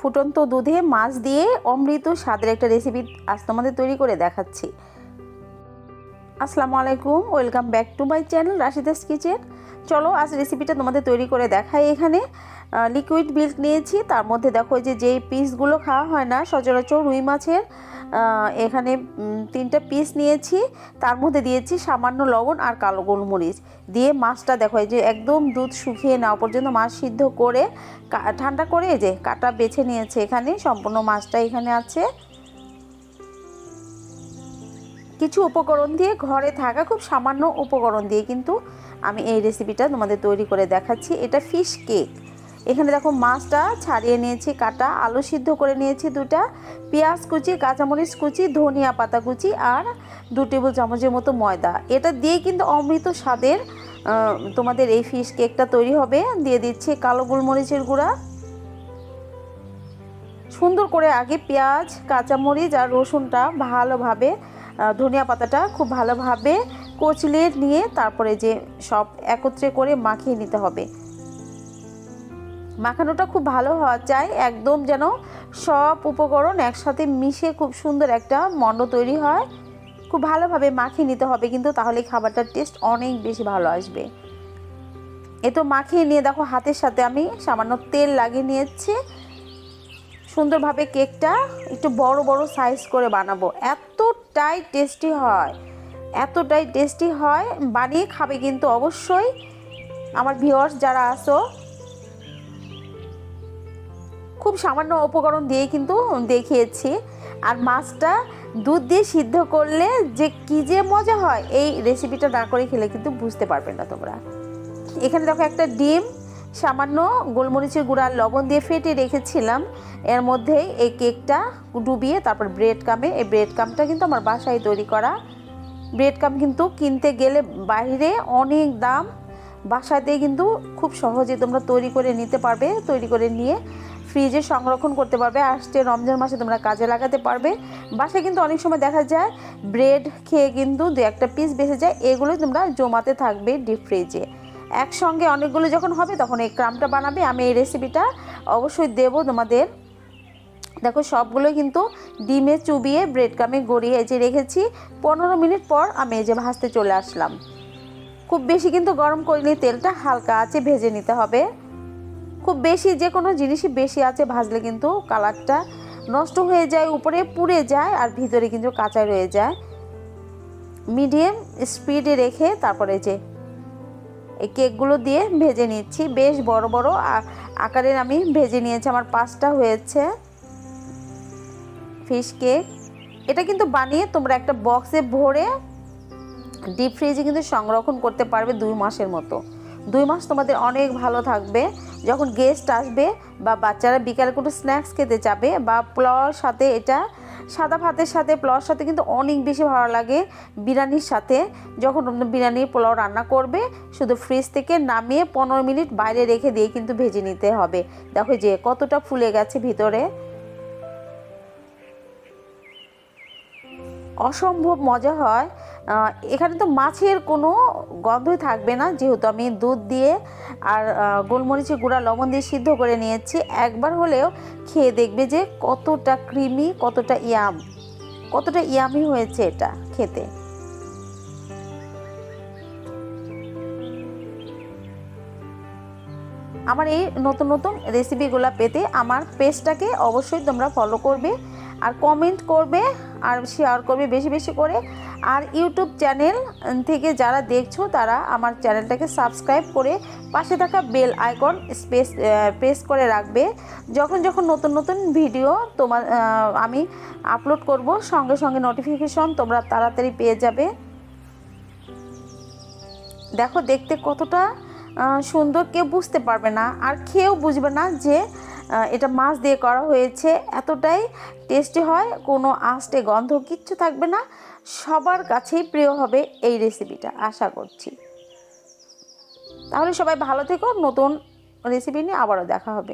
ফুটন্ত দুধে মাছ দিয়ে অমৃত স্বাদের একটা রেসিপি আজ তোমাদের তৈরি করে দেখাচ্ছি। আসসালামু আলাইকুম, welcome back to my channel Rashida's kitchen. চলো আজ রেসিপিটা তোমাদের তৈরি করে দেখাই। এখানে লিকুইড মিল্ক নিয়েছি, তার মধ্যে দেখো যেই পিসগুলো খাওয়া হয় না সচরাচর রুই মাছের, এখানে 3টা পিস নিয়েছি। তার মধ্যে দিয়েছি সামান্য লবণ আর কালো গোলমরিচ দিয়ে মাছটা দেখো যে একদম দুধ শুকিয়ে নেওয়া পর্যন্ত মাছ সিদ্ধ করে ঠান্ডা করে যে কাটা বেছে নিয়েছে। এখানে সম্পূর্ণ মাছটা এখানে আছে। কিছু উপকরণ দিয়ে, ঘরে থাকা খুব সামান্য উপকরণ দিয়ে কিন্তু আমি এই রেসিপিটা তোমাদের তৈরি করে দেখাচ্ছি। এটা ফিশ কেক। এখানে দেখো মাছটা ছাড়িয়ে নিয়েছি, কাটা আলু সিদ্ধ করে নিয়েছি 2টা, পেঁয়াজ কুচি, কাঁচামরিচ কুচি, ধনিয়া পাতা কুচি আর 2 টেবিল চামচের মতো ময়দা। এটা দিয়ে কিন্তু অমৃত স্বাদের তোমাদের এই ফিশ কেকটা তৈরি হবে। দিয়ে দিচ্ছি কালো গোলমরিচের গুঁড়া। সুন্দর করে আগে পেঁয়াজ, কাঁচামরিচ আর রসুনটা ভালোভাবে, ধনিয়া পাতাটা খুব ভালোভাবে কচলিয়ে নিয়ে তারপরে যে সব একত্রে করে মাখিয়ে নিতে হবে। মাখানোটা খুব ভালো হওয়া চাই, একদম যেন সব উপকরণ একসাথে মিশে খুব সুন্দর একটা মণ্ড তৈরি হয়। খুব ভালোভাবে মাখিয়ে নিতে হবে কিন্তু, তাহলে খাবারটার টেস্ট অনেক বেশি ভালো আসবে। এ তো মাখিয়ে নিয়ে দেখো হাতের সাথে আমি সামান্য তেল লাগিয়ে নিয়েছি। সুন্দরভাবে কেকটা একটু বড় বড় সাইজ করে বানাবো। এতটাই টেস্টি হয়, বানিয়ে খাবে কিন্তু অবশ্যই। আমার ভিউয়ার্স যারা আছো, খুব সামান্য উপকরণ দিয়ে কিন্তু দেখিয়েছি। আর মাছটা দুধ দিয়ে সিদ্ধ করলে যে কী যে মজা হয়, এই রেসিপিটা না করে খেলে কিন্তু বুঝতে পারবে না তোমরা। এখানে দেখো একটা ডিম সামান্য গোলমরিচের গুঁড়া লবণ দিয়ে ফেটে রেখেছিলাম। এর মধ্যে এই কেকটা ডুবিয়ে তারপর ব্রেড কামে, এই ব্রেড কামটা কিন্তু আমার বাসায় তৈরি করা। ব্রেড কাম কিন্তু কিনতে গেলে বাইরে অনেক দাম, বাসাতে কিন্তু খুব সহজে তোমরা তৈরি করে নিতে পারবে। তৈরি করে নিয়ে ফ্রিজে সংরক্ষণ করতে পারবে, আসছে রমজান মাসে তোমরা কাজে লাগাতে পারবে। বাসায় কিন্তু অনেক সময় দেখা যায় ব্রেড খেয়ে কিন্তু 2-1টা পিস বেঁচে যায়, এগুলোই তোমরা জমাতে থাকবে ডিপ ফ্রিজে। একসঙ্গে অনেকগুলো যখন হবে তখন এই ক্রামটা বানাবে। আমি এই রেসিপিটা অবশ্যই দেবো তোমাদের। দেখো সবগুলো কিন্তু ডিমে চুবিয়ে ব্রেড ক্রামে গড়িয়ে যে রেখেছি। 15 মিনিট পর আমি এই যে ভাজতে চলে আসলাম। খুব বেশি কিন্তু গরম করিনি, তেলটা হালকা আছে ভেজে নিতে হবে। খুব বেশি যে কোনো জিনিসই বেশি আছে ভাজলে কিন্তু কালারটা নষ্ট হয়ে যায়, উপরে পুড়ে যায় আর ভিতরে কিন্তু কাঁচা রয়ে যায়। মিডিয়াম স্পিডে রেখে তারপরে যে এই কেকগুলো দিয়ে ভেজে নিচ্ছি। বেশ বড় বড় আকারের আমি ভেজে নিয়েছি, আমার 5টা হয়েছে ফিশ কেক। এটা কিন্তু বানিয়ে তোমরা একটা বক্সে ভরে ডিপ ফ্রিজে কিন্তু সংরক্ষণ করতে পারবে 2 মাসের মতো। 2 মাস তোমাদের অনেক ভালো থাকবে। যখন গেস্ট আসবে বা বাচ্চারা বিকালে কোনো স্ন্যাক্স খেতে যাবে বা পোলাওর সাথে, এটা সাদা ভাতের সাথে পোলাওর সাথে কিন্তু অনেক বেশি ভালো লাগে। বিরিয়ানির সাথে যখন বিরিয়ানি পোলাও রান্না করবে, শুধু ফ্রিজ থেকে নামিয়ে 15 মিনিট বাইরে রেখে দিয়ে কিন্তু ভেজে নিতে হবে। দেখো যে কতটা ফুলে গেছে ভিতরে, অসম্ভব মজা হয়। এখানে তো মাছের কোনো গন্ধই থাকবে না, যেহেতু আমি দুধ দিয়ে আর গোলমরিচের গুঁড়া লবণ দিয়ে সিদ্ধ করে নিয়েছি। একবার হলেও খেয়ে দেখবে যে কতটা ক্রিমি, কতটা ইয়ামি হয়েছে এটা খেতে। আমার এই নতুন নতুন রেসিপিগুলো পেতে আমার পেজটাকে অবশ্যই তোমরা ফলো করবে আর কমেন্ট করবে আর শেয়ার করবে বেশি বেশি করে। আর ইউটিউব চ্যানেল থেকে যারা দেখছো তারা আমার চ্যানেলটাকে সাবস্ক্রাইব করে পাশে থাকা বেল আইকন প্রেস করে রাখবে। যখন যখন নতুন নতুন ভিডিও আমি আপলোড করব, সঙ্গে সঙ্গে নোটিফিকেশন তোমরা তাড়াতাড়ি পেয়ে যাবে। দেখো দেখতে কতটা সুন্দর, কেউ বুঝতে পারবে না আর খেয়েও বুঝবে না যে এটা মাছ দিয়ে করা হয়েছে। এতটাই টেস্টি হয়, কোনো আঁশটে গন্ধ কিচ্ছু থাকবে না। সবার কাছেই প্রিয় হবে এই রেসিপিটা, আশা করছি। তাহলে সবাই ভালো থেকো, নতুন রেসিপি নিয়ে আবারও দেখা হবে।